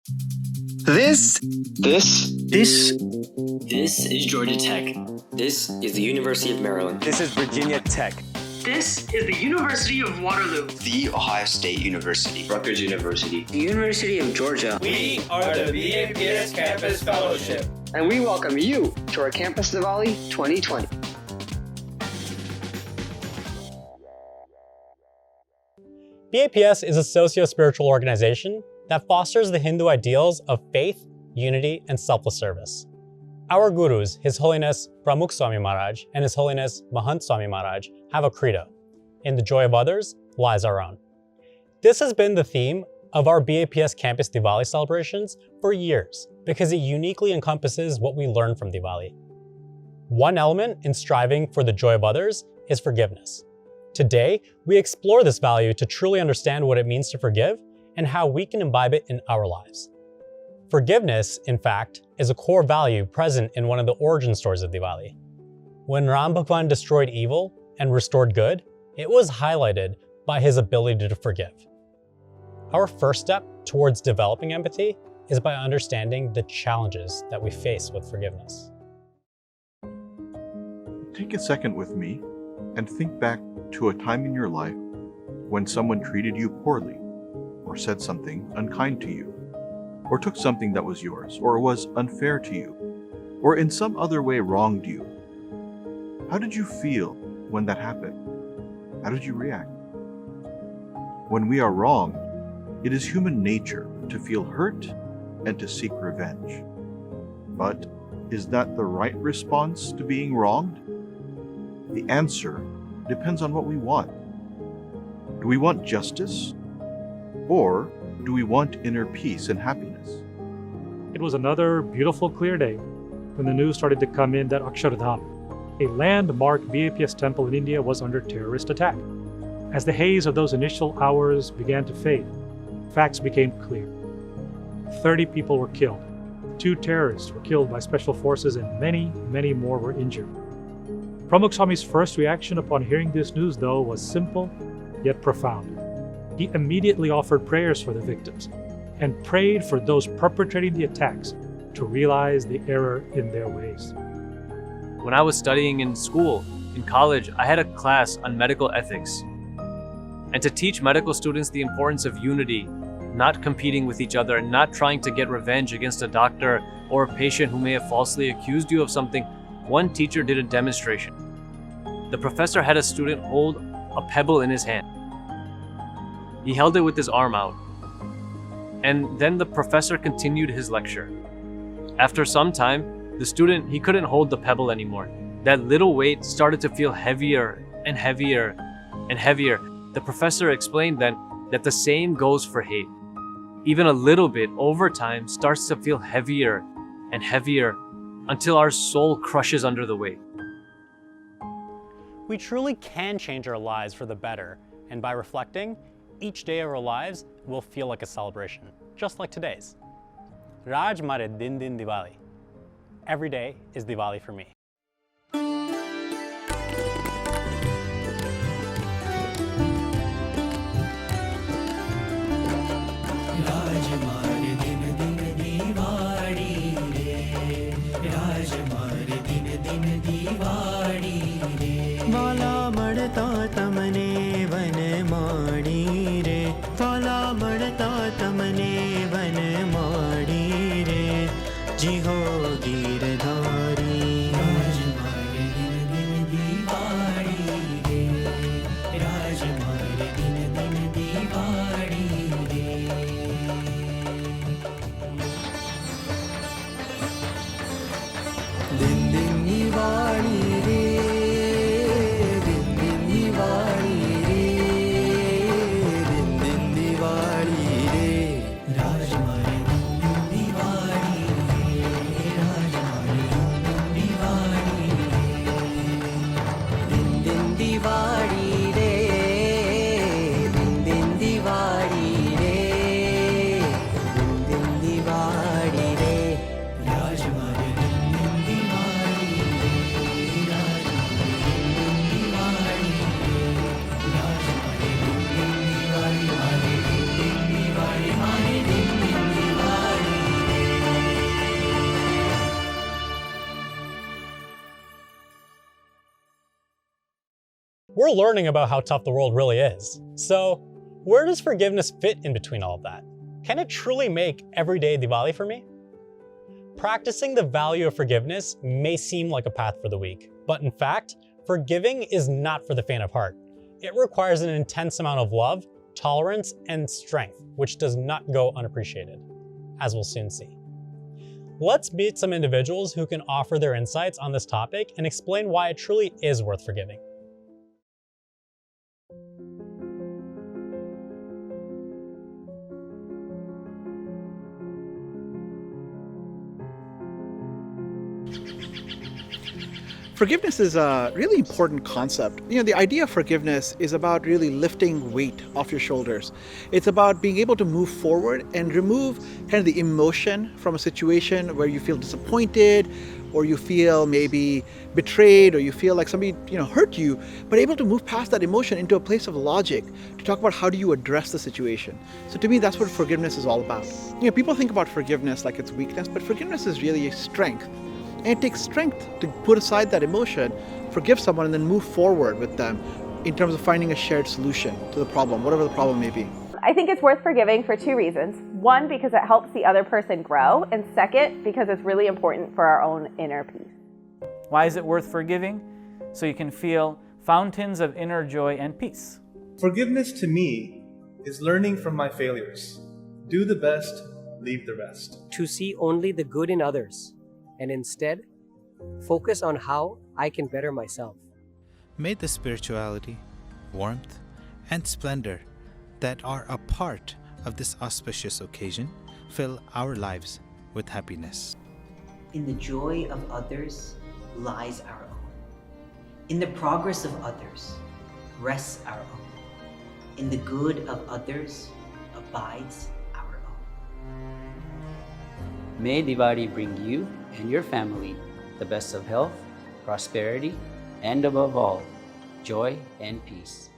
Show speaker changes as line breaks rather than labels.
This
is Georgia Tech.
This is the University of Maryland.
This is Virginia Tech.
This is the University of Waterloo.
The Ohio State University.
Rutgers University.
The University of Georgia.
We are the BAPS Campus Fellowship.
And we welcome you to our Campus Diwali 2020.
BAPS is a socio-spiritual organization that fosters the Hindu ideals of faith, unity, and selfless service. Our gurus, His Holiness Pramukh Swami Maharaj and His Holiness Mahant Swami Maharaj, have a credo: in the joy of others lies our own. This has been the theme of our BAPS Campus Diwali celebrations for years because it uniquely encompasses what we learn from Diwali. One element in striving for the joy of others is forgiveness. Today, we explore this value to truly understand what it means to forgive and how we can imbibe it in our lives. Forgiveness, in fact, is a core value present in one of the origin stories of Diwali. When Ram Bhagwan destroyed evil and restored good, it was highlighted by his ability to forgive. Our first step towards developing empathy is by understanding the challenges that we face with forgiveness.
Take a second with me and think back to a time in your life when someone treated you poorly, or said something unkind to you, or took something that was yours, or was unfair to you, or in some other way wronged you. How did you feel when that happened? How did you react? When we are wronged, it is human nature to feel hurt and to seek revenge. But is that the right response to being wronged? The answer depends on what we want. Do we want justice? Or do we want inner peace and happiness?
It was another beautiful, clear day when the news started to come in that Akshardham, a landmark BAPS temple in India, was under terrorist attack. As the haze of those initial hours began to fade, facts became clear. 30 people were killed. 2 terrorists were killed by special forces and many, many more were injured. Pramukh Swami's first reaction upon hearing this news, though, was simple yet profound. He immediately offered prayers for the victims and prayed for those perpetrating the attacks to realize the error in their ways.
When I was studying in school, in college, I had a class on medical ethics. And to teach medical students the importance of unity, not competing with each other, and not trying to get revenge against a doctor or a patient who may have falsely accused you of something, one teacher did a demonstration. The professor had a student hold a pebble in his hand. He held it with his arm out. And then the professor continued his lecture. After some time, the student, he couldn't hold the pebble anymore. That little weight started to feel heavier and heavier and heavier. The professor explained then that the same goes for hate. Even a little bit over time starts to feel heavier and heavier until our soul crushes under the weight.
We truly can change our lives for the better, and by reflecting, each day of our lives will feel like a celebration, just like today's. Raj Mare Din Din Diwali. Every day is Diwali for me.
वाला मड़ता तमने one माड़ी रे वाला मड़ता तमने one माड़ी रे जी हो गिरधारी राज मारे दिन दिन दीवाड़ी रे राज मारे दिन दिन दीवाड़ी रे दिन दिन दीवाड़ी रे
We're learning about how tough the world really is. So, where does forgiveness fit in between all of that? Can it truly make everyday Diwali for me? Practicing the value of forgiveness may seem like a path for the weak, but in fact, forgiving is not for the faint of heart. It requires an intense amount of love, tolerance, and strength, which does not go unappreciated, as we'll soon see. Let's meet some individuals who can offer their insights on this topic and explain why it truly is worth forgiving.
Forgiveness is a really important concept. The idea of forgiveness is about really lifting weight off your shoulders. It's about being able to move forward and remove kind of the emotion from a situation where you feel disappointed, or you feel maybe betrayed, or you feel like somebody hurt you, but able to move past that emotion into a place of logic to talk about how do you address the situation. So to me, that's what forgiveness is all about. People think about forgiveness like it's weakness, but forgiveness is really a strength. And it takes strength to put aside that emotion, forgive someone, and then move forward with them in terms of finding a shared solution to the problem, whatever the problem may be.
I think it's worth forgiving for two reasons. One, because it helps the other person grow, and second, because it's really important for our own inner peace.
Why is it worth forgiving? So you can feel fountains of inner joy and peace.
Forgiveness to me is learning from my failures. Do the best, leave the rest.
To see only the good in others, and instead, focus on how I can better myself.
May the spirituality, warmth, and splendor that are a part of this auspicious occasion fill our lives with happiness.
In the joy of others lies our own. In the progress of others rests our own. In the good of others abides our own.
May Diwali bring you and your family the best of health, prosperity, and above all, joy and peace.